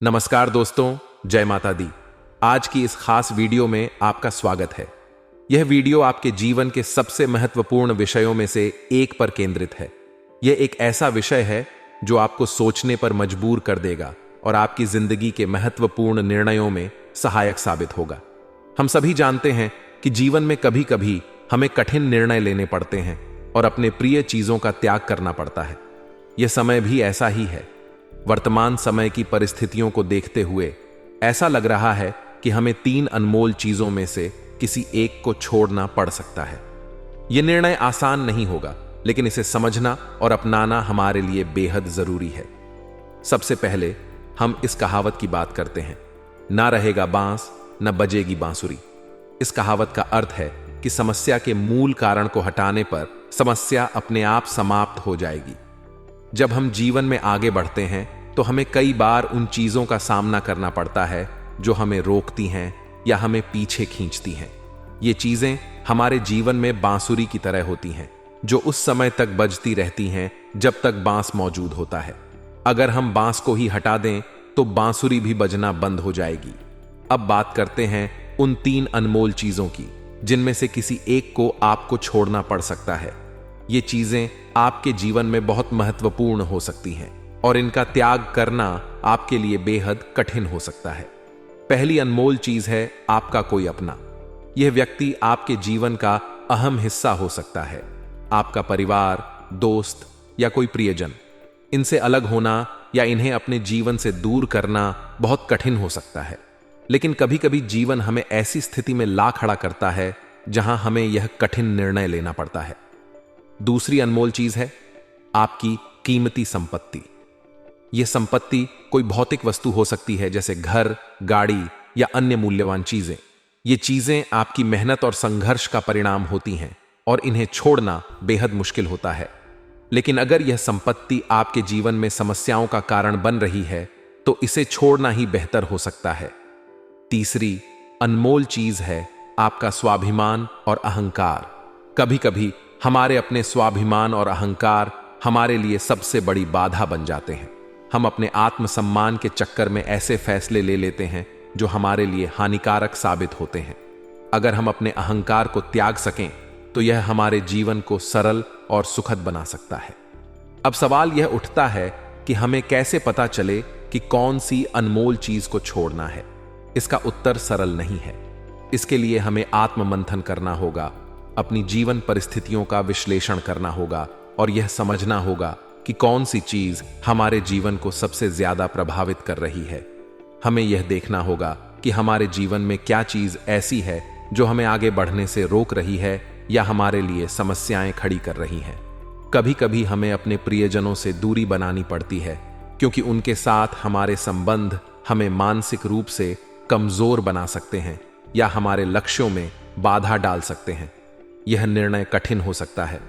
नमस्कार दोस्तों, जय माता दी। आज की इस खास वीडियो में आपका स्वागत है। यह वीडियो आपके जीवन के सबसे महत्वपूर्ण विषयों में से एक पर केंद्रित है। यह एक ऐसा विषय है जो आपको सोचने पर मजबूर कर देगा और आपकी जिंदगी के महत्वपूर्ण निर्णयों में सहायक साबित होगा। हम सभी जानते हैं कि जीवन में कभी कभी हमें कठिन निर्णय लेने पड़ते हैं और अपने प्रिय चीजों का त्याग करना पड़ता है। यह समय भी ऐसा ही है। वर्तमान समय की परिस्थितियों को देखते हुए ऐसा लग रहा है कि हमें 3 अनमोल चीजों में से किसी एक को छोड़ना पड़ सकता है। यह निर्णय आसान नहीं होगा, लेकिन इसे समझना और अपनाना हमारे लिए बेहद जरूरी है। सबसे पहले हम इस कहावत की बात करते हैं, ना रहेगा बांस न बजेगी बांसुरी। इस कहावत का अर्थ है कि समस्या के मूल कारण को हटाने पर समस्या अपने आप समाप्त हो जाएगी। जब हम जीवन में आगे बढ़ते हैं तो हमें कई बार उन चीजों का सामना करना पड़ता है जो हमें रोकती हैं या हमें पीछे खींचती हैं। ये चीजें हमारे जीवन में बांसुरी की तरह होती हैं, जो उस समय तक बजती रहती हैं जब तक बांस मौजूद होता है। अगर हम बांस को ही हटा दें तो बांसुरी भी बजना बंद हो जाएगी। अब बात करते हैं उन 3 अनमोल चीजों की, जिनमें से किसी एक को आपको छोड़ना पड़ सकता है। ये चीजें आपके जीवन में बहुत महत्वपूर्ण हो सकती हैं और इनका त्याग करना आपके लिए बेहद कठिन हो सकता है। पहली अनमोल चीज है आपका कोई अपना। यह व्यक्ति आपके जीवन का अहम हिस्सा हो सकता है। आपका परिवार, दोस्त या कोई प्रियजन। इनसे अलग होना या इन्हें अपने जीवन से दूर करना बहुत कठिन हो सकता है, लेकिन कभी कभी जीवन हमें ऐसी स्थिति में ला खड़ा करता है जहां हमें यह कठिन निर्णय लेना पड़ता है। दूसरी अनमोल चीज है आपकी कीमती संपत्ति। यह संपत्ति कोई भौतिक वस्तु हो सकती है, जैसे घर, गाड़ी या अन्य मूल्यवान चीजें। ये चीजें आपकी मेहनत और संघर्ष का परिणाम होती हैं और इन्हें छोड़ना बेहद मुश्किल होता है। लेकिन अगर यह संपत्ति आपके जीवन में समस्याओं का कारण बन रही है तो इसे छोड़ना ही बेहतर हो सकता है। तीसरी अनमोल चीज है आपका स्वाभिमान और अहंकार। कभी कभी हमारे अपने स्वाभिमान और अहंकार हमारे लिए सबसे बड़ी बाधा बन जाते हैं। हम अपने आत्मसम्मान के चक्कर में ऐसे फैसले ले लेते हैं जो हमारे लिए हानिकारक साबित होते हैं। अगर हम अपने अहंकार को त्याग सकें तो यह हमारे जीवन को सरल और सुखद बना सकता है। अब सवाल यह उठता है कि हमें कैसे पता चले कि कौन सी अनमोल चीज को छोड़ना है। इसका उत्तर सरल नहीं है। इसके लिए हमें आत्ममंथन करना होगा, अपनी जीवन परिस्थितियों का विश्लेषण करना होगा और यह समझना होगा कि कौन सी चीज हमारे जीवन को सबसे ज्यादा प्रभावित कर रही है। हमें यह देखना होगा कि हमारे जीवन में क्या चीज ऐसी है जो हमें आगे बढ़ने से रोक रही है या हमारे लिए समस्याएं खड़ी कर रही हैं। कभी कभी हमें अपने प्रियजनों से दूरी बनानी पड़ती है, क्योंकि उनके साथ हमारे संबंध हमें मानसिक रूप से कमजोर बना सकते हैं या हमारे लक्ष्यों में बाधा डाल सकते हैं। यह निर्णय कठिन हो सकता है,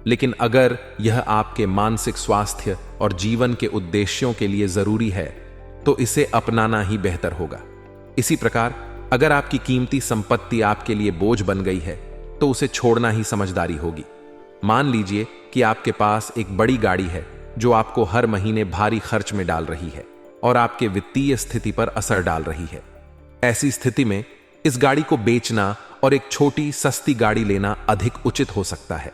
लेकिन अगर यह आपके मानसिक स्वास्थ्य और जीवन के उद्देश्यों के लिए जरूरी है तो इसे अपनाना ही बेहतर होगा। इसी प्रकार अगर आपकी कीमती संपत्ति आपके लिए बोझ बन गई है तो उसे छोड़ना ही समझदारी होगी। मान लीजिए कि आपके पास एक बड़ी गाड़ी है जो आपको हर महीने भारी खर्च में डाल रही है और आपके वित्तीय स्थिति पर असर डाल रही है। ऐसी स्थिति में इस गाड़ी को बेचना और एक छोटी सस्ती गाड़ी लेना अधिक उचित हो सकता है।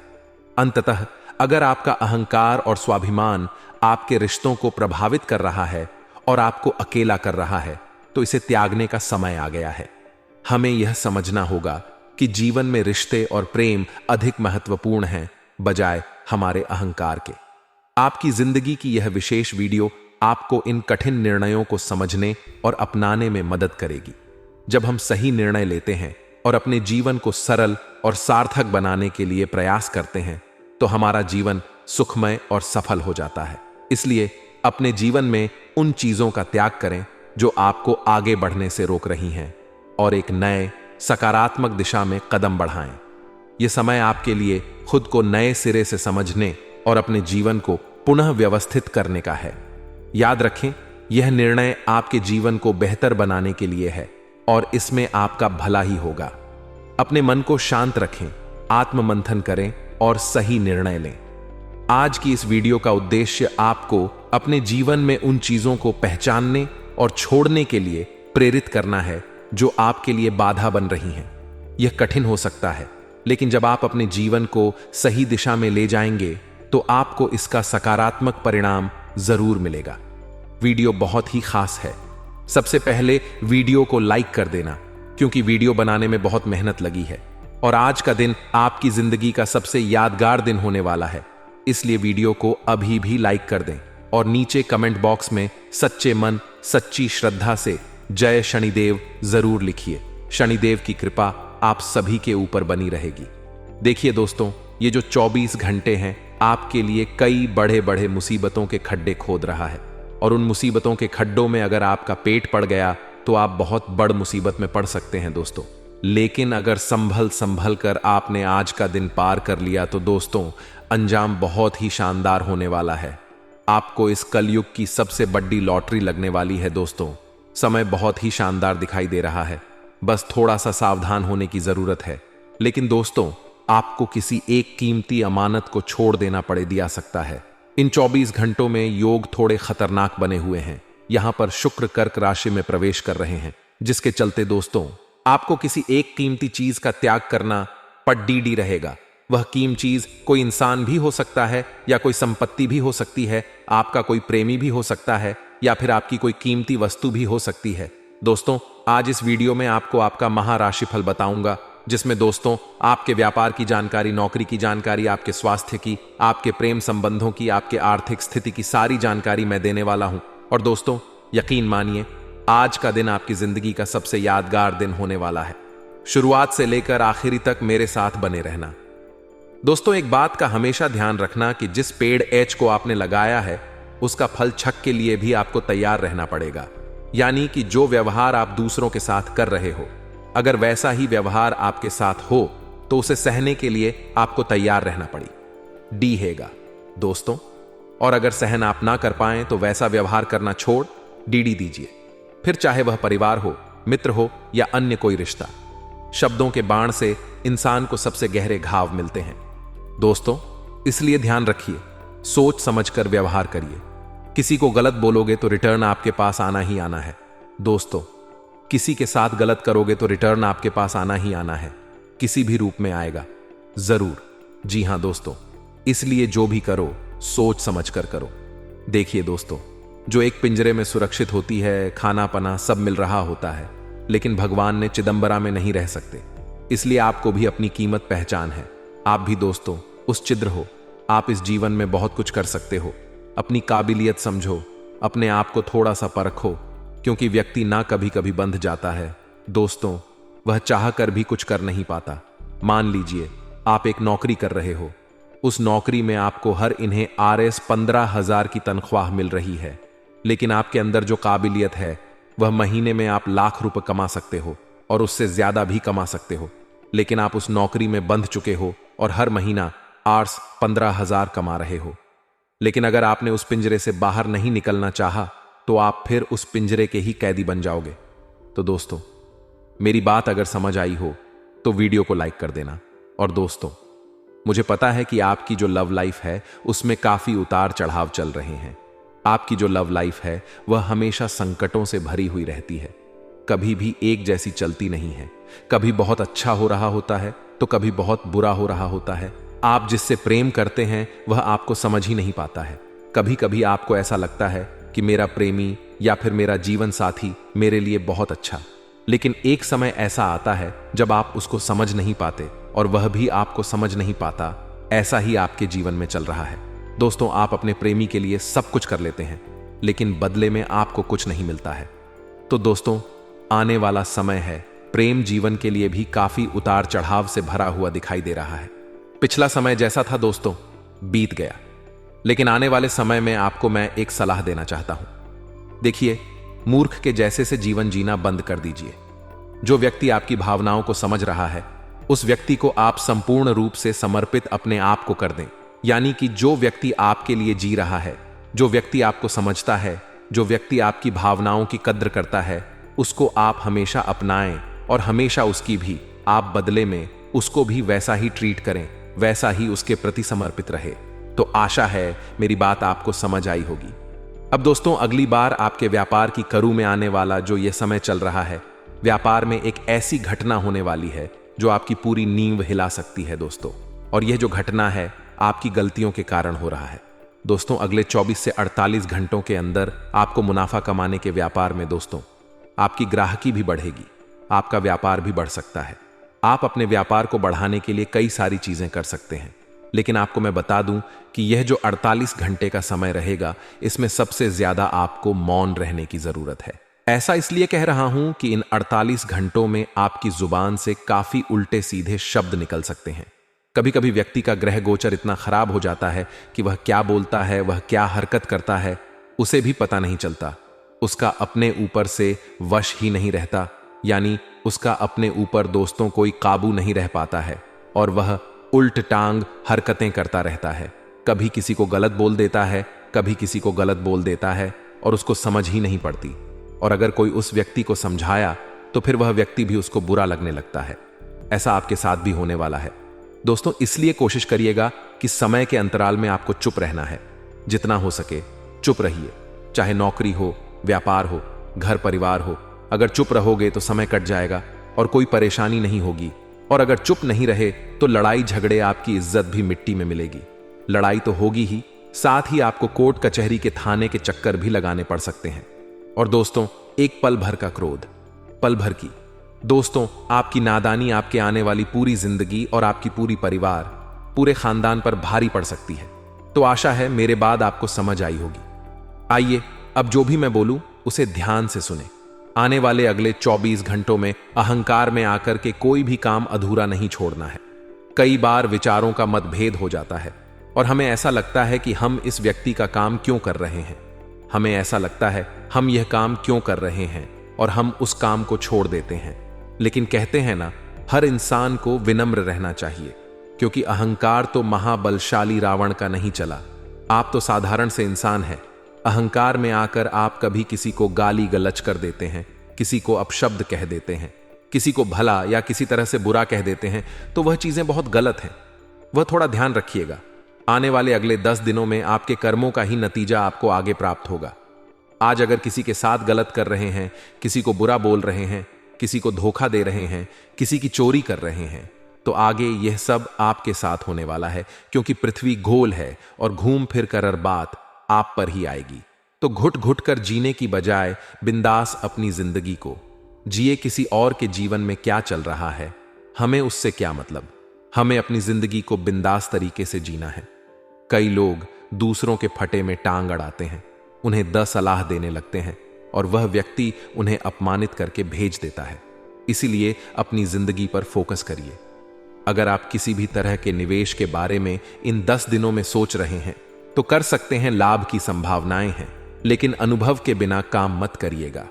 अंततः अगर आपका अहंकार और स्वाभिमान आपके रिश्तों को प्रभावित कर रहा है और आपको अकेला कर रहा है तो इसे त्यागने का समय आ गया है। हमें यह समझना होगा कि जीवन में रिश्ते और प्रेम अधिक महत्वपूर्ण हैं बजाय हमारे अहंकार के। आपकी जिंदगी की यह विशेष वीडियो आपको इन कठिन निर्णयों को समझने और अपनाने में मदद करेगी। जब हम सही निर्णय लेते हैं और अपने जीवन को सरल और सार्थक बनाने के लिए प्रयास करते हैं तो हमारा जीवन सुखमय और सफल हो जाता है। इसलिए अपने जीवन में उन चीजों का त्याग करें जो आपको आगे बढ़ने से रोक रही हैं और एक नए सकारात्मक दिशा में कदम बढ़ाएं। यह समय आपके लिए खुद को नए सिरे से समझने और अपने जीवन को पुनः व्यवस्थित करने का है। याद रखें, यह निर्णय आपके जीवन को बेहतर बनाने के लिए है और इसमें आपका भला ही होगा। अपने मन को शांत रखें, आत्ममंथन करें और सही निर्णय लें। आज की इस वीडियो का उद्देश्य आपको अपने जीवन में उन चीजों को पहचानने और छोड़ने के लिए प्रेरित करना है जो आपके लिए बाधा बन रही हैं। यह कठिन हो सकता है, लेकिन जब आप अपने जीवन को सही दिशा में ले जाएंगे तो आपको इसका सकारात्मक परिणाम जरूर मिलेगा। वीडियो बहुत ही खास है। सबसे पहले वीडियो को लाइक कर देना, क्योंकि वीडियो बनाने में बहुत मेहनत लगी है और आज का दिन आपकी जिंदगी का सबसे यादगार दिन होने वाला है। इसलिए वीडियो को अभी भी लाइक कर दें और नीचे कमेंट बॉक्स में सच्चे मन सच्ची श्रद्धा से जय शनिदेव जरूर लिखिए। शनिदेव की कृपा आप सभी के ऊपर बनी रहेगी। देखिए दोस्तों, ये जो 24 घंटे हैं आपके लिए कई बड़े बड़े मुसीबतों के खड्डे खोद रहा है, और उन मुसीबतों के खड्डों में अगर आपका पेट पड़ गया तो आप बहुत बड़ मुसीबत में पड़ सकते हैं दोस्तों। लेकिन अगर संभल कर आपने आज का दिन पार कर लिया तो दोस्तों अंजाम बहुत ही शानदार होने वाला है। आपको इस कलयुग की सबसे बड़ी लॉटरी लगने वाली है दोस्तों। समय बहुत ही शानदार दिखाई दे रहा है, बस थोड़ा सा सावधान होने की जरूरत है। लेकिन दोस्तों आपको किसी एक कीमती अमानत को छोड़ देना दिया सकता है। इन 24 घंटों में योग थोड़े खतरनाक बने हुए हैं। यहां पर शुक्र कर्क राशि में प्रवेश कर रहे हैं, जिसके चलते दोस्तों आपको किसी एक कीमती चीज का त्याग करना पड्डीडी रहेगा। वह कीमती चीज कोई इंसान भी हो सकता है या कोई संपत्ति भी हो सकती है, आपका कोई प्रेमी भी हो सकता है या फिर आपकी कोई कीमती वस्तु भी हो सकती है। दोस्तों आज इस वीडियो में आपको आपका महाराशिफल बताऊंगा, जिसमें दोस्तों आपके व्यापार की जानकारी, नौकरी की जानकारी, आपके स्वास्थ्य की, आपके प्रेम संबंधों की, आपके आर्थिक स्थिति की सारी जानकारी मैं देने वाला हूं। और दोस्तों यकीन मानिए आज का दिन आपकी जिंदगी का सबसे यादगार दिन होने वाला है। शुरुआत से लेकर आखिरी तक मेरे साथ बने रहना। दोस्तों एक बात का हमेशा ध्यान रखना कि जिस पेड़ एच को आपने लगाया है उसका फल छक के लिए भी आपको तैयार रहना पड़ेगा। यानी कि जो व्यवहार आप दूसरों के साथ कर रहे हो, अगर वैसा ही व्यवहार आपके साथ हो तो उसे सहने के लिए आपको तैयार रहना पड़ी। डी हैगा दोस्तों। और अगर सहन आप ना कर पाएं तो वैसा व्यवहार करना छोड़ डीडी दीजिए, फिर चाहे वह परिवार हो, मित्र हो या अन्य कोई रिश्ता। शब्दों के बाण से इंसान को सबसे गहरे घाव मिलते हैं दोस्तों, इसलिए ध्यान रखिए, सोच समझकर व्यवहार करिए। किसी को गलत बोलोगे तो रिटर्न आपके पास आना ही आना है दोस्तों। किसी के साथ गलत करोगे तो रिटर्न आपके पास आना ही आना है, किसी भी रूप में आएगा जरूर। जी हां दोस्तों, इसलिए जो भी करो सोच समझकर करो। देखिए दोस्तों, जो एक पिंजरे में सुरक्षित होती है, खाना पना सब मिल रहा होता है, लेकिन भगवान ने चिदंबरा में नहीं रह सकते। इसलिए आपको भी अपनी कीमत पहचान है। आप भी दोस्तों उस छिद्र हो। आप इस जीवन में बहुत कुछ कर सकते हो। अपनी काबिलियत समझो, अपने आप को थोड़ा सा परखो, क्योंकि व्यक्ति ना कभी कभी बंध जाता है दोस्तों, वह चाह कर भी कुछ कर नहीं पाता। मान लीजिए आप एक नौकरी कर रहे हो, उस नौकरी में आपको हर इन्हें RS 15,000 की तनख्वाह मिल रही है, लेकिन आपके अंदर जो काबिलियत है वह महीने में आप लाख रुपए कमा सकते हो और उससे ज्यादा भी कमा सकते हो। लेकिन आप उस नौकरी में बंध चुके हो और हर महीना RS 15,000 कमा रहे हो। लेकिन अगर आपने उस पिंजरे से बाहर नहीं निकलना चाहा तो आप फिर उस पिंजरे के ही कैदी बन जाओगे। तो दोस्तों मेरी बात अगर समझ आई हो तो वीडियो को लाइक कर देना। और दोस्तों मुझे पता है कि आपकी जो लव लाइफ है उसमें काफी उतार चढ़ाव चल रहे हैं। आपकी जो लव लाइफ है वह हमेशा संकटों से भरी हुई रहती है, कभी भी एक जैसी चलती नहीं है। कभी बहुत अच्छा हो रहा होता है तो कभी बहुत बुरा हो रहा होता है। आप जिससे प्रेम करते हैं वह आपको समझ ही नहीं पाता है। कभी कभी आपको ऐसा लगता है कि मेरा प्रेमी या फिर मेरा जीवन साथी मेरे लिए बहुत अच्छा, लेकिन एक समय ऐसा आता है जब आप उसको समझ नहीं पाते और वह भी आपको समझ नहीं पाता। ऐसा ही आपके जीवन में चल रहा है दोस्तों। आप अपने प्रेमी के लिए सब कुछ कर लेते हैं, लेकिन बदले में आपको कुछ नहीं मिलता है। तो दोस्तों आने वाला समय है, प्रेम जीवन के लिए भी काफी उतार चढ़ाव से भरा हुआ दिखाई दे रहा है। पिछला समय जैसा था दोस्तों बीत गया, लेकिन आने वाले समय में आपको मैं एक सलाह देना चाहता हूं। देखिए, मूर्ख के जैसे से जीवन जीना बंद कर दीजिए। जो व्यक्ति आपकी भावनाओं को समझ रहा है उस व्यक्ति को आप संपूर्ण रूप से समर्पित अपने आप को कर दें। यानी कि जो व्यक्ति आपके लिए जी रहा है, जो व्यक्ति आपको समझता है, जो व्यक्ति आपकी भावनाओं की कद्र करता है, उसको आप हमेशा अपनाएं और हमेशा उसकी भी आप बदले में उसको भी वैसा ही ट्रीट करें, वैसा ही उसके प्रति समर्पित रहे। तो आशा है मेरी बात आपको समझ आई होगी। अब दोस्तों, अगली बार आपके व्यापार की करू में आने वाला जो ये समय चल रहा है, व्यापार में एक ऐसी घटना होने वाली है जो आपकी पूरी नींव हिला सकती है दोस्तों। और यह जो घटना है आपकी गलतियों के कारण हो रहा है दोस्तों। अगले 24 से 48 घंटों के अंदर आपको मुनाफा कमाने के व्यापार में दोस्तों आपकी ग्राहकी भी बढ़ेगी, आपका व्यापार भी बढ़ सकता है। आप अपने व्यापार को बढ़ाने के लिए कई सारी चीजें कर सकते हैं, लेकिन आपको मैं बता दूं कि यह जो 48 घंटे का समय रहेगा, इसमें सबसे ज्यादा आपको मौन रहने की जरूरत है। ऐसा इसलिए कह रहा हूं कि इन 48 घंटों में आपकी जुबान से काफी उल्टे सीधे शब्द निकल सकते हैं। कभी कभी व्यक्ति का ग्रह गोचर इतना खराब हो जाता है कि वह क्या बोलता है, वह क्या हरकत करता है, उसे भी पता नहीं चलता। उसका अपने ऊपर से वश ही नहीं रहता, यानी उसका अपने ऊपर दोस्तों कोई काबू नहीं रह पाता है और वह उल्ट टांग हरकतें करता रहता है। कभी किसी को गलत बोल देता है, कभी किसी को गलत बोल देता है और उसको समझ ही नहीं पड़ती। और अगर कोई उस व्यक्ति को समझाया तो फिर वह व्यक्ति भी उसको बुरा लगने लगता है। ऐसा आपके साथ भी होने वाला है दोस्तों। इसलिए कोशिश करिएगा कि समय के अंतराल में आपको चुप रहना है। जितना हो सके चुप रहिए, चाहे नौकरी हो, व्यापार हो, घर परिवार हो। अगर चुप रहोगे तो समय कट जाएगा और कोई परेशानी नहीं होगी। और अगर चुप नहीं रहे तो लड़ाई झगड़े, आपकी इज्जत भी मिट्टी में मिलेगी। लड़ाई तो होगी ही, साथ ही आपको कोर्ट कचहरी के थाने के चक्कर भी लगाने पड़ सकते हैं। और दोस्तों, एक पल भर का क्रोध, पल भर की दोस्तों आपकी नादानी आपके आने वाली पूरी जिंदगी और आपकी पूरी परिवार, पूरे खानदान पर भारी पड़ सकती है। तो आशा है मेरे बाद आपको समझ आई होगी। आइए अब जो भी मैं बोलूं उसे ध्यान से सुने। आने वाले अगले 24 घंटों में अहंकार में आकर के कोई भी काम अधूरा नहीं छोड़ना है। कई बार विचारों का मतभेद हो जाता है और हमें ऐसा लगता है कि हम इस व्यक्ति का काम क्यों कर रहे हैं। हमें ऐसा लगता है हम यह काम क्यों कर रहे हैं और हम उस काम को छोड़ देते हैं। लेकिन कहते हैं ना, हर इंसान को विनम्र रहना चाहिए, क्योंकि अहंकार तो महाबलशाली रावण का नहीं चला। आप तो साधारण से इंसान हैं। अहंकार में आकर आप कभी किसी को गाली गलच कर देते हैं, किसी को अपशब्द कह देते हैं, किसी को भला या किसी तरह से बुरा कह देते हैं, तो वह चीजें बहुत गलत हैं। वह थोड़ा ध्यान रखिएगा। आने वाले अगले 10 दिनों में आपके कर्मों का ही नतीजा आपको आगे प्राप्त होगा। आज अगर किसी के साथ गलत कर रहे हैं, किसी को बुरा बोल रहे हैं, किसी को धोखा दे रहे हैं, किसी की चोरी कर रहे हैं, तो आगे यह सब आपके साथ होने वाला है, क्योंकि पृथ्वी गोल है और घूम फिर कर बात आप पर ही आएगी। तो घुट घुट कर जीने की बजाय बिंदास अपनी जिंदगी को जिए। किसी और के जीवन में क्या चल रहा है हमें उससे क्या मतलब। हमें अपनी जिंदगी को बिंदास तरीके से जीना है। कई लोग दूसरों के फटे में टांग अड़ाते हैं, उन्हें 10 सलाह देने लगते हैं और वह व्यक्ति उन्हें अपमानित करके भेज देता है। इसीलिए अपनी जिंदगी पर फोकस करिए। अगर आप किसी भी तरह के निवेश के बारे में इन 10 दिनों में सोच रहे हैं तो कर सकते हैं, लाभ की संभावनाएं हैं, लेकिन अनुभव के बिना काम मत करिएगा।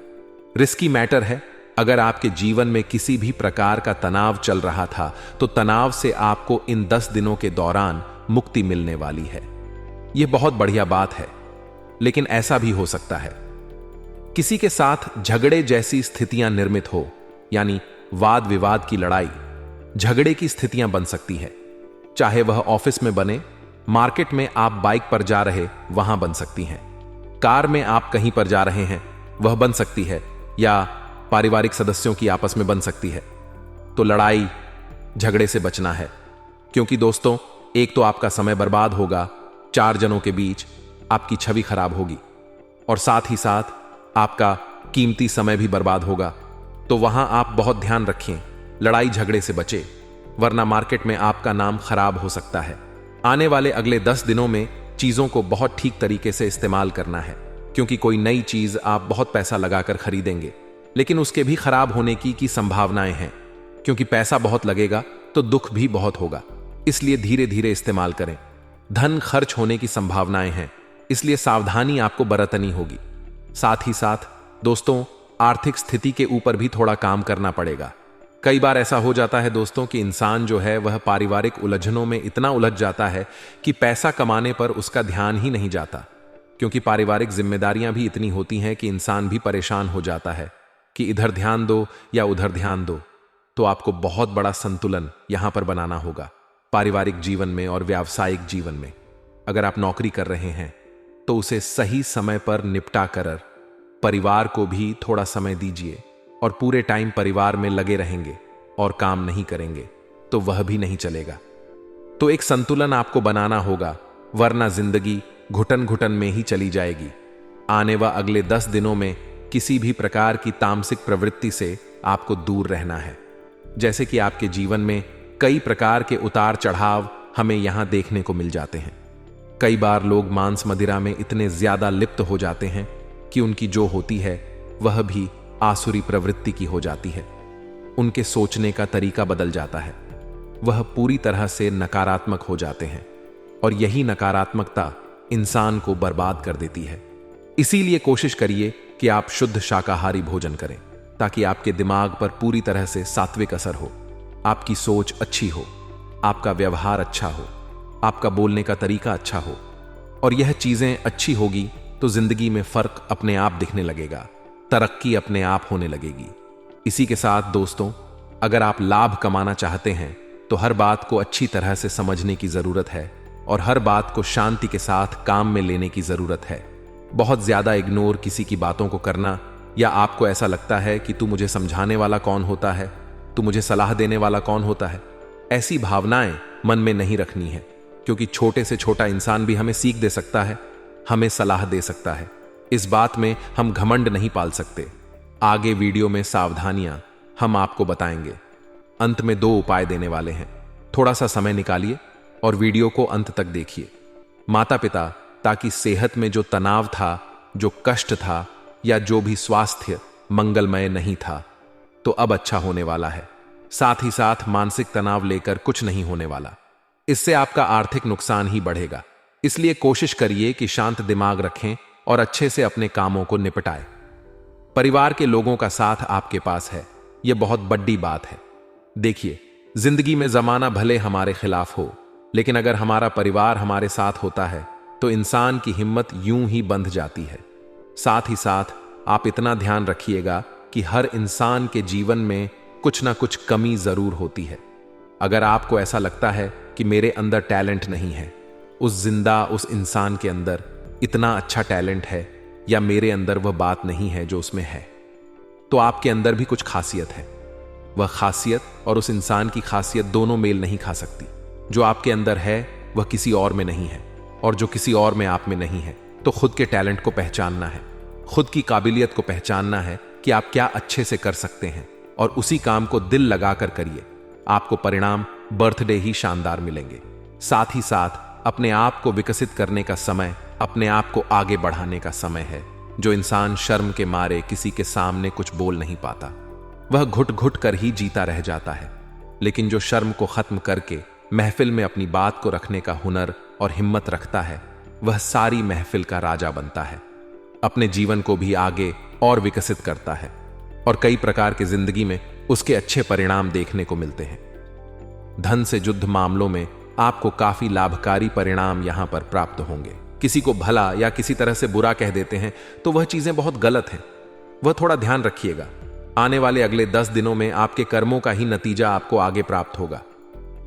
रिस्की मैटर है। अगर आपके जीवन में किसी भी प्रकार का तनाव चल रहा था तो तनाव से आपको इन 10 दिनों के दौरान मुक्ति मिलने वाली है। यह बहुत बढ़िया बात है। लेकिन ऐसा भी हो सकता है किसी के साथ झगड़े जैसी स्थितियां निर्मित हो, यानी वाद विवाद की लड़ाई, झगड़े की स्थितियां बन सकती है। चाहे वह ऑफिस में बने, मार्केट में आप बाइक पर जा रहे वहां बन सकती हैं, कार में आप कहीं पर जा रहे हैं वह बन सकती है, या पारिवारिक सदस्यों की आपस में बन सकती है। तो लड़ाई झगड़े से बचना है, क्योंकि दोस्तों एक तो आपका समय बर्बाद होगा, 4 जनों के बीच आपकी छवि खराब होगी, और साथ ही साथ आपका कीमती समय भी बर्बाद होगा। तो वहां आप बहुत ध्यान रखें, लड़ाई झगड़े से बचे, वरना मार्केट में आपका नाम खराब हो सकता है। आने वाले अगले 10 दिनों में चीजों को बहुत ठीक तरीके से इस्तेमाल करना है, क्योंकि कोई नई चीज आप बहुत पैसा लगाकर खरीदेंगे, लेकिन उसके भी खराब होने की संभावनाएं हैं, क्योंकि पैसा बहुत लगेगा तो दुख भी बहुत होगा। इसलिए धीरे धीरे इस्तेमाल करें। धन खर्च होने की संभावनाएं हैं, इसलिए सावधानी आपको बरतनी होगी। साथ ही साथ दोस्तों आर्थिक स्थिति के ऊपर भी थोड़ा काम करना पड़ेगा। कई बार ऐसा हो जाता है दोस्तों कि इंसान जो है वह पारिवारिक उलझनों में इतना उलझ जाता है कि पैसा कमाने पर उसका ध्यान ही नहीं जाता, क्योंकि पारिवारिक जिम्मेदारियां भी इतनी होती हैं कि इंसान भी परेशान हो जाता है कि इधर ध्यान दो या उधर ध्यान दो। तो आपको बहुत बड़ा संतुलन यहां पर बनाना होगा पारिवारिक जीवन में और व्यावसायिक जीवन में। अगर आप नौकरी कर रहे हैं तो उसे सही समय पर निपटा कर परिवार को भी थोड़ा समय दीजिए और पूरे टाइम परिवार में लगे रहेंगे और काम नहीं करेंगे तो वह भी नहीं चलेगा। तो एक संतुलन आपको बनाना होगा, वरना जिंदगी घुटन घुटन में ही चली जाएगी। आने व अगले 10 दिनों में किसी भी प्रकार की तामसिक प्रवृत्ति से आपको दूर रहना है। जैसे कि आपके जीवन में कई प्रकार के उतार चढ़ाव हमें यहां देखने को मिल जाते हैं। कई बार लोग मांस मदिरा में इतने ज्यादा लिप्त हो जाते हैं कि उनकी जो होती है वह भी आसुरी प्रवृत्ति की हो जाती है। उनके सोचने का तरीका बदल जाता है, वह पूरी तरह से नकारात्मक हो जाते हैं और यही नकारात्मकता इंसान को बर्बाद कर देती है। इसीलिए कोशिश करिए कि आप शुद्ध शाकाहारी भोजन करें ताकि आपके दिमाग पर पूरी तरह से सात्विक असर हो, आपकी सोच अच्छी हो, आपका व्यवहार अच्छा हो, आपका बोलने का तरीका अच्छा हो। और यह चीजें अच्छी होगी तो जिंदगी में फर्क अपने आप दिखने लगेगा, तरक्की अपने आप होने लगेगी। इसी के साथ दोस्तों, अगर आप लाभ कमाना चाहते हैं तो हर बात को अच्छी तरह से समझने की जरूरत है और हर बात को शांति के साथ काम में लेने की जरूरत है। बहुत ज्यादा इग्नोर किसी की बातों को करना, या आपको ऐसा लगता है कि तू मुझे समझाने वाला कौन होता है, तू मुझे सलाह देने वाला कौन होता है, ऐसी भावनाएं मन में नहीं रखनी है, क्योंकि छोटे से छोटा इंसान भी हमें सीख दे सकता है, हमें सलाह दे सकता है। इस बात में हम घमंड नहीं पाल सकते। आगे वीडियो में सावधानियां हम आपको बताएंगे। अंत में 2 उपाय देने वाले हैं, थोड़ा सा समय निकालिए और वीडियो को अंत तक देखिए। माता पिता, ताकि सेहत में जो तनाव था, जो कष्ट था, या जो भी स्वास्थ्य मंगलमय नहीं था, तो अब अच्छा होने वाला है। साथ ही साथ मानसिक तनाव लेकर कुछ नहीं होने वाला, इससे आपका आर्थिक नुकसान ही बढ़ेगा। इसलिए कोशिश करिए कि शांत दिमाग रखें और अच्छे से अपने कामों को निपटाएं। परिवार के लोगों का साथ आपके पास है, यह बहुत बड़ी बात है। देखिए, जिंदगी में जमाना भले हमारे खिलाफ हो, लेकिन अगर हमारा परिवार हमारे साथ होता है तो इंसान की हिम्मत यूं ही बंध जाती है। साथ ही साथ आप इतना ध्यान रखिएगा कि हर इंसान के जीवन में कुछ ना कुछ कमी जरूर होती है। अगर आपको ऐसा लगता है कि मेरे अंदर टैलेंट नहीं है, उस इंसान के अंदर इतना अच्छा टैलेंट है, या मेरे अंदर वह बात नहीं है जो उसमें है, तो आपके अंदर भी कुछ खासियत है। वह खासियत और उस इंसान की खासियत दोनों मेल नहीं खा सकती। जो आपके अंदर है वह किसी और में नहीं है, और जो किसी और में आप में नहीं है। तो खुद के टैलेंट को पहचानना है, खुद की काबिलियत को पहचानना है कि आप क्या अच्छे से कर सकते हैं, और उसी काम को दिल लगाकर करिए। आपको परिणाम बर्थडे ही शानदार मिलेंगे। साथ ही साथ अपने आप को विकसित करने का समय, अपने आप को आगे बढ़ाने का समय है। जो इंसान शर्म के मारे किसी के सामने कुछ बोल नहीं पाता, वह घुट घुट कर ही जीता रह जाता है। लेकिन जो शर्म को खत्म करके महफिल में अपनी बात को रखने का हुनर और हिम्मत रखता है, वह सारी महफिल का राजा बनता है, अपने जीवन को भी आगे और विकसित करता है, और कई प्रकार के जिंदगी में उसके अच्छे परिणाम देखने को मिलते हैं। धन से जुद्ध मामलों में आपको काफी लाभकारी परिणाम यहां पर प्राप्त होंगे। किसी को भला या किसी तरह से बुरा कह देते हैं तो वह चीजें बहुत गलत हैं, वह थोड़ा ध्यान रखिएगा। आने वाले अगले 10 दिनों में आपके कर्मों का ही नतीजा आपको आगे प्राप्त होगा।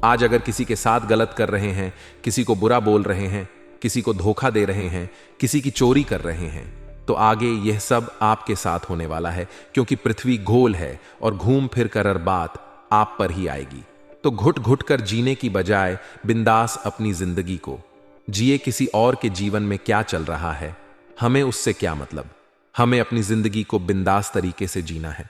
आज अगर किसी के साथ गलत कर रहे हैं, किसी को बुरा बोल रहे हैं, किसी को धोखा दे रहे हैं, किसी की चोरी कर रहे हैं, तो आगे यह सब आपके साथ होने वाला है, क्योंकि पृथ्वी गोल है और घूम फिर कर बात आप पर ही आएगी। तो घुट घुट कर जीने की बजाय बिंदास अपनी जिंदगी को जिए। किसी और के जीवन में क्या चल रहा है, हमें उससे क्या मतलब। हमें अपनी जिंदगी को बिंदास तरीके से जीना है।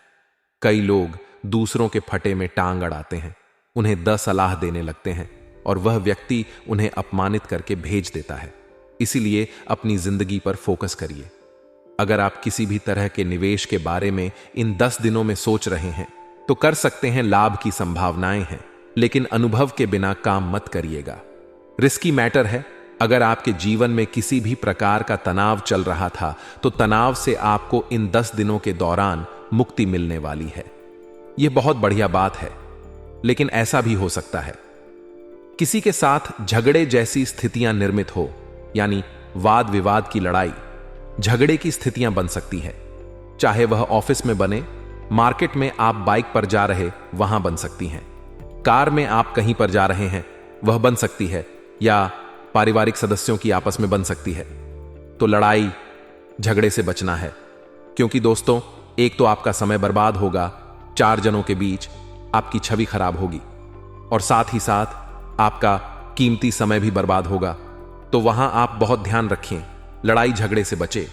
कई लोग दूसरों के फटे में टांग अड़ाते हैं, उन्हें 10 सलाह देने लगते हैं और वह व्यक्ति उन्हें अपमानित करके भेज देता है। इसीलिए अपनी जिंदगी पर फोकस करिए। अगर आप किसी भी तरह के निवेश के बारे में इन 10 दिनों में सोच रहे हैं तो कर सकते हैं, लाभ की संभावनाएं हैं, लेकिन अनुभव के बिना काम मत करिएगा। रिस्की मैटर है। अगर आपके जीवन में किसी भी प्रकार का तनाव चल रहा था तो तनाव से आपको इन 10 दिनों के दौरान मुक्ति मिलने वाली है। यह बहुत बढ़िया बात है। लेकिन ऐसा भी हो सकता है किसी के साथ झगड़े जैसी स्थितियां निर्मित हो, यानी वाद विवाद की लड़ाई, झगड़े की स्थितियां बन सकती है। चाहे वह ऑफिस में बने, मार्केट में आप बाइक पर जा रहे वहां बन सकती हैं, कार में आप कहीं पर जा रहे हैं वह बन सकती है, या पारिवारिक सदस्यों की आपस में बन सकती है। तो लड़ाई झगड़े से बचना है। क्योंकि दोस्तों, एक तो आपका समय बर्बाद होगा, 4 जनों के बीच आपकी छवि खराब होगी, और साथ ही साथ आपका कीमती समय भी बर्बाद होगा। तो वहां आप बहुत ध्यान रखें, लड़ाई झगड़े से बचें,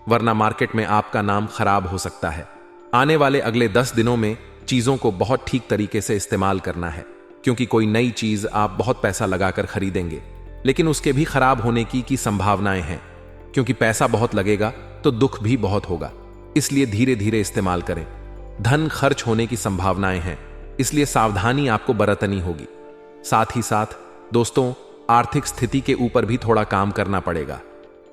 वरना मार्केट में आपका नाम खराब हो सकता है। आने वाले अगले 10 दिनों में चीजों को बहुत ठीक तरीके से इस्तेमाल करना है, क्योंकि कोई नई चीज आप बहुत पैसा लगाकर खरीदेंगे, लेकिन उसके भी खराब होने की संभावनाएं हैं। क्योंकि पैसा बहुत लगेगा तो दुख भी बहुत होगा, इसलिए धीरे धीरे इस्तेमाल करें। धन खर्च होने की संभावनाएं हैं, इसलिए सावधानी आपको बरतनी होगी। साथ ही साथ दोस्तों, आर्थिक स्थिति के ऊपर भी थोड़ा काम करना पड़ेगा।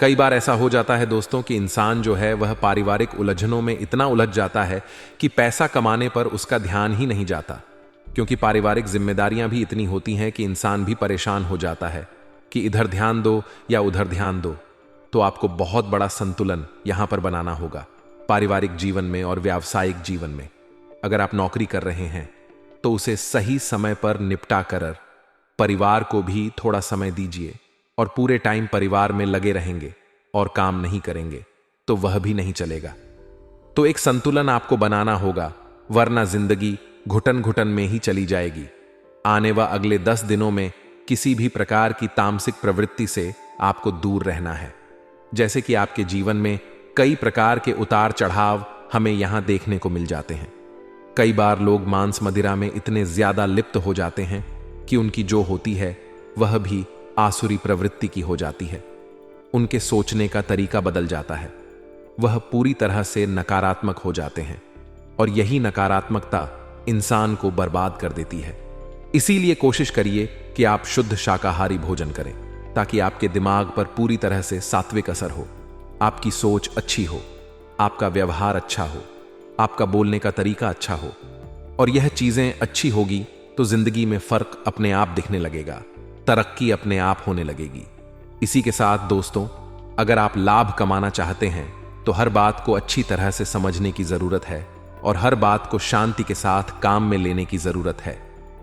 कई बार ऐसा हो जाता है दोस्तों कि इंसान जो है वह पारिवारिक उलझनों में इतना उलझ जाता है कि पैसा कमाने पर उसका ध्यान ही नहीं जाता। क्योंकि पारिवारिक जिम्मेदारियां भी इतनी होती हैं कि इंसान भी परेशान हो जाता है कि इधर ध्यान दो या उधर ध्यान दो। तो आपको बहुत बड़ा संतुलन यहां पर बनाना होगा पारिवारिक जीवन में और व्यावसायिक जीवन में। अगर आप नौकरी कर रहे हैं तो उसे सही समय पर निपटा कर परिवार को भी थोड़ा समय दीजिए, और पूरे टाइम परिवार में लगे रहेंगे और काम नहीं करेंगे तो वह भी नहीं चलेगा। तो एक संतुलन आपको बनाना होगा, वरना जिंदगी घुटन घुटन में ही चली जाएगी। आने व अगले 10 दिनों में किसी भी प्रकार की तामसिक प्रवृत्ति से आपको दूर रहना है। जैसे कि आपके जीवन में कई प्रकार के उतार चढ़ाव हमें यहां देखने को मिल जाते हैं। कई बार लोग मांस मदिरा में इतने ज्यादा लिप्त हो जाते हैं कि उनकी जो होती है वह भी आसुरी प्रवृत्ति की हो जाती है। उनके सोचने का तरीका बदल जाता है, वह पूरी तरह से नकारात्मक हो जाते हैं, और यही नकारात्मकता इंसान को बर्बाद कर देती है। इसीलिए कोशिश करिए कि आप शुद्ध शाकाहारी भोजन करें, ताकि आपके दिमाग पर पूरी तरह से सात्विक असर हो, आपकी सोच अच्छी हो, आपका व्यवहार अच्छा हो, आपका बोलने का तरीका अच्छा हो। और यह चीजें अच्छी होगी तो जिंदगी में फर्क अपने आप दिखने लगेगा, तरक्की अपने आप होने लगेगी। इसी के साथ दोस्तों, अगर आप लाभ कमाना चाहते हैं तो हर बात को अच्छी तरह से समझने की जरूरत है, और हर बात को शांति के साथ काम में लेने की जरूरत है।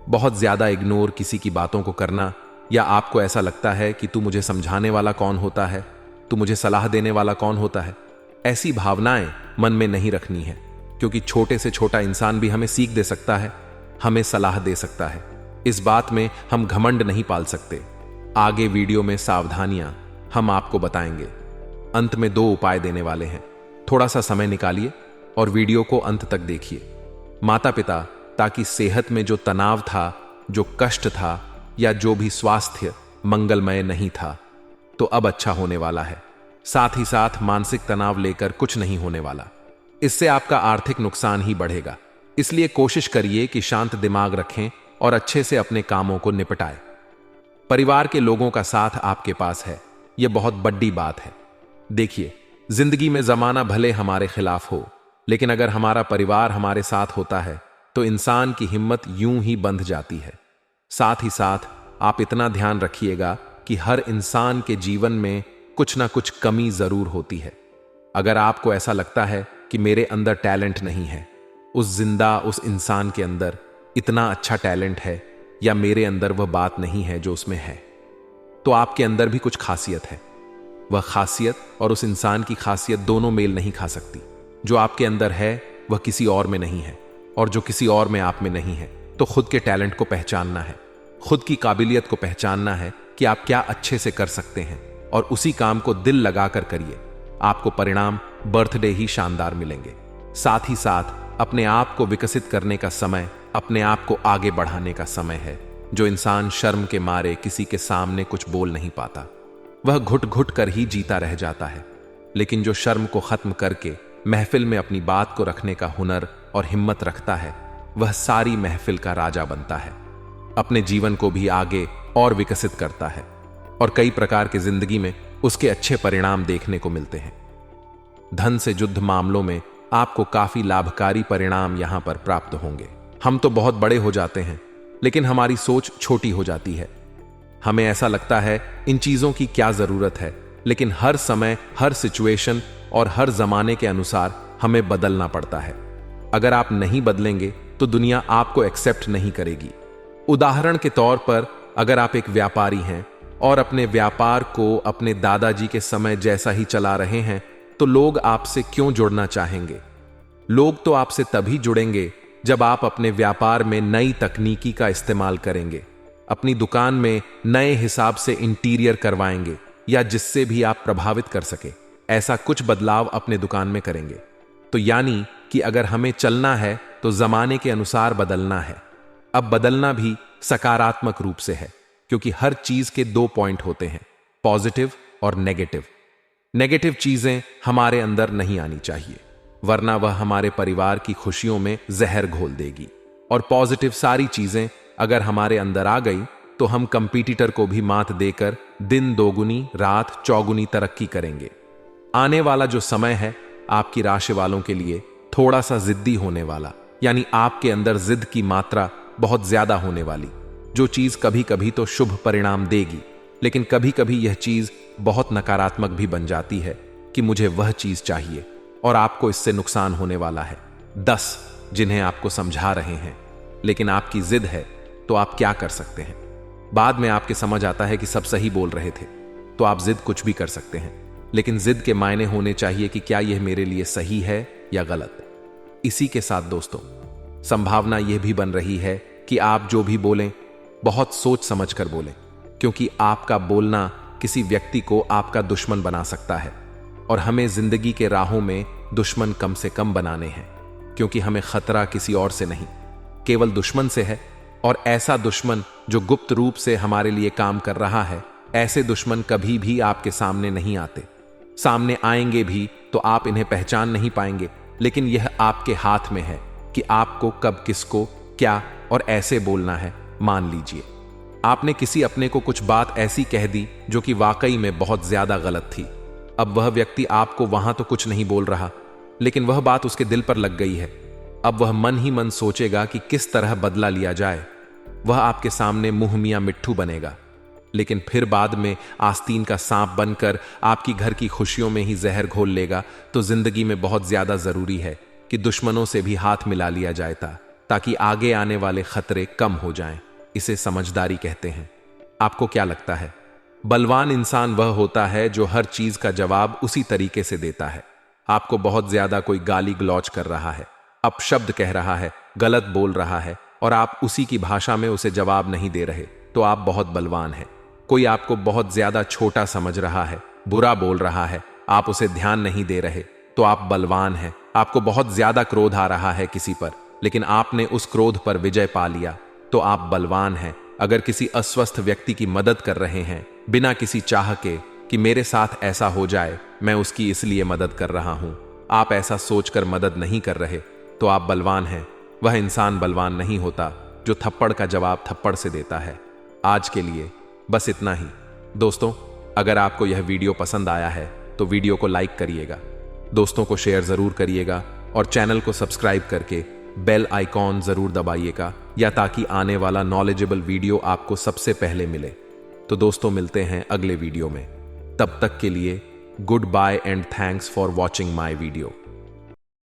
बहुत ज्यादा इग्नोर किसी की बातों को करना, या आपको ऐसा लगता है कि तू मुझे समझाने वाला कौन होता है, तू मुझे सलाह देने वाला कौन होता है, ऐसी भावनाएं मन में नहीं रखनी है। क्योंकि छोटे से छोटा इंसान भी हमें सीख दे सकता है, हमें सलाह दे सकता है। इस बात में हम घमंड नहीं पाल सकते। आगे वीडियो में सावधानियां हम आपको बताएंगे। अंत में 2 उपाय देने वाले हैं, थोड़ा सा समय निकालिए और वीडियो को अंत तक देखिए। माता पिता, ताकि सेहत में जो तनाव था, जो कष्ट था, या जो भी स्वास्थ्य मंगलमय नहीं था, तो अब अच्छा होने वाला है। साथ ही साथ मानसिक तनाव लेकर कुछ नहीं होने वाला, इससे आपका आर्थिक नुकसान ही बढ़ेगा। इसलिए कोशिश करिए कि शांत दिमाग रखें और अच्छे से अपने कामों को निपटाएं। परिवार के लोगों का साथ आपके पास है, यह बहुत बड़ी बात है। देखिए, जिंदगी में जमाना भले हमारे खिलाफ हो, लेकिन अगर हमारा परिवार हमारे साथ होता है तो इंसान की हिम्मत यूं ही बंध जाती है। साथ ही साथ आप इतना ध्यान रखिएगा कि हर इंसान के जीवन में कुछ ना कुछ कमी जरूर होती है। अगर आपको ऐसा लगता है कि मेरे अंदर टैलेंट नहीं है, उस इंसान के अंदर इतना अच्छा टैलेंट है, या मेरे अंदर वह बात नहीं है जो उसमें है, तो आपके अंदर भी कुछ खासियत है। वह खासियत और उस इंसान की खासियत दोनों मेल नहीं खा सकती। जो आपके अंदर है वह किसी और में नहीं है, और जो किसी और में आप में नहीं है। तो खुद के टैलेंट को पहचानना है, खुद की काबिलियत को पहचानना है कि आप क्या अच्छे से कर सकते हैं, और उसी काम को दिल लगाकर करिए। आपको परिणाम बर्थडे ही शानदार मिलेंगे। साथ ही साथ अपने आप को विकसित करने का समय, अपने आप को आगे बढ़ाने का समय है। जो इंसान शर्म के मारे किसी के सामने कुछ बोल नहीं पाता, वह घुट घुट कर ही जीता रह जाता है। लेकिन जो शर्म को खत्म करके महफिल में अपनी बात को रखने का हुनर और हिम्मत रखता है, वह सारी महफिल का राजा बनता है, अपने जीवन को भी आगे और विकसित करता है, और कई प्रकार के जिंदगी में उसके अच्छे परिणाम देखने को मिलते हैं। धन से जुद्ध मामलों में आपको काफी लाभकारी परिणाम यहां पर प्राप्त होंगे। हम तो बहुत बड़े हो जाते हैं, लेकिन हमारी सोच छोटी हो जाती है। हमें ऐसा लगता है इन चीजों की क्या जरूरत है, लेकिन हर समय, हर सिचुएशन और हर जमाने के अनुसार हमें बदलना पड़ता है। अगर आप नहीं बदलेंगे तो दुनिया आपको एक्सेप्ट नहीं करेगी। उदाहरण के तौर पर, अगर आप एक व्यापारी हैं और अपने व्यापार को अपने दादाजी के समय जैसा ही चला रहे हैं, तो लोग आपसे क्यों जुड़ना चाहेंगे? लोग तो आपसे तभी जुड़ेंगे जब आप अपने व्यापार में नई तकनीकी का इस्तेमाल करेंगे, अपनी दुकान में नए हिसाब से इंटीरियर करवाएंगे, या जिससे भी आप प्रभावित कर सके ऐसा कुछ बदलाव अपने दुकान में करेंगे। तो यानी कि अगर हमें चलना है तो जमाने के अनुसार बदलना है। अब बदलना भी सकारात्मक रूप से है, क्योंकि हर चीज के दो पॉइंट होते हैं, पॉजिटिव और नेगेटिव। नेगेटिव चीजें हमारे अंदर नहीं आनी चाहिए, वरना वह हमारे परिवार की खुशियों में जहर घोल देगी। और पॉजिटिव सारी चीजें अगर हमारे अंदर आ गई तो हम कंपटीटर को भी मात देकर दिन दोगुनी रात चौगुनी तरक्की करेंगे। आने वाला जो समय है आपकी राशि वालों के लिए थोड़ा सा जिद्दी होने वाला, यानी आपके अंदर जिद की मात्रा बहुत ज्यादा होने वाली, जो चीज कभी कभी तो शुभ परिणाम देगी, लेकिन कभी कभी यह चीज बहुत नकारात्मक भी बन जाती है कि मुझे वह चीज चाहिए और आपको इससे नुकसान होने वाला है। 10 जिन्हें आपको समझा रहे हैं, लेकिन आपकी जिद है, तो आप क्या कर सकते हैं? बाद में आपके समझ आता है कि सब सही बोल रहे थे, तो आप जिद कुछ भी कर सकते हैं, लेकिन जिद के मायने होने चाहिए कि क्या यह मेरे लिए सही है या गलत। इसी के साथ दोस्तों, संभावना यह भी बन रही है कि आप जो भी बोलें बहुत सोच समझ कर बोलें, क्योंकि आपका बोलना किसी व्यक्ति को आपका दुश्मन बना सकता है। और हमें जिंदगी के राहों में दुश्मन कम से कम बनाने हैं, क्योंकि हमें खतरा किसी और से नहीं, केवल दुश्मन से है। और ऐसा दुश्मन जो गुप्त रूप से हमारे लिए काम कर रहा है, ऐसे दुश्मन कभी भी आपके सामने नहीं आते। सामने आएंगे भी तो आप इन्हें पहचान नहीं पाएंगे, लेकिन यह आपके हाथ में है कि आपको कब किसको क्या और ऐसे बोलना है। मान लीजिए आपने किसी अपने को कुछ बात ऐसी कह दी जो कि वाकई में बहुत ज्यादा गलत थी। अब वह व्यक्ति आपको वहां तो कुछ नहीं बोल रहा, लेकिन वह बात उसके दिल पर लग गई है। अब वह मन ही मन सोचेगा कि किस तरह बदला लिया जाए। वह आपके सामने मुंह मियां मिट्ठू बनेगा, लेकिन फिर बाद में आस्तीन का सांप बनकर आपकी घर की खुशियों में ही जहर घोल लेगा। तो जिंदगी में बहुत ज्यादा जरूरी है कि दुश्मनों से भी हाथ मिला लिया जाए ताकि आगे आने वाले खतरे कम हो जाएं। इसे समझदारी कहते हैं। आपको क्या लगता है? बलवान इंसान वह होता है जो हर चीज का जवाब उसी तरीके से देता है। आपको बहुत ज्यादा कोई गाली गलौज कर रहा है, अपशब्द कह रहा है, गलत बोल रहा है, और आप उसी की भाषा में उसे जवाब नहीं दे रहे, तो आप बहुत बलवान हैं। कोई आपको बहुत ज्यादा छोटा समझ रहा है, बुरा बोल रहा है, आप उसे ध्यान नहीं दे रहे, तो आप बलवान हैं। आपको बहुत ज्यादा क्रोध आ रहा है किसी पर, लेकिन आपने उस क्रोध पर विजय पा लिया, तो आप बलवान हैं। अगर किसी अस्वस्थ व्यक्ति की मदद कर रहे हैं बिना किसी चाह के कि मेरे साथ ऐसा हो जाए, मैं उसकी इसलिए मदद कर रहा हूं, आप ऐसा सोचकर मदद नहीं कर रहे, तो आप बलवान हैं। वह इंसान बलवान नहीं होता जो थप्पड़ का जवाब थप्पड़ से देता है। आज के लिए बस इतना ही दोस्तों। अगर आपको यह वीडियो पसंद आया है तो वीडियो को लाइक करिएगा, दोस्तों को शेयर जरूर करिएगा, और चैनल को सब्सक्राइब करके बेल आइकॉन जरूर दबाइएगा, या ताकि आने वाला नॉलेजेबल वीडियो आपको सबसे पहले मिले। तो दोस्तों, मिलते हैं अगले वीडियो में। तब तक के लिए goodbye and thanks for watching my video.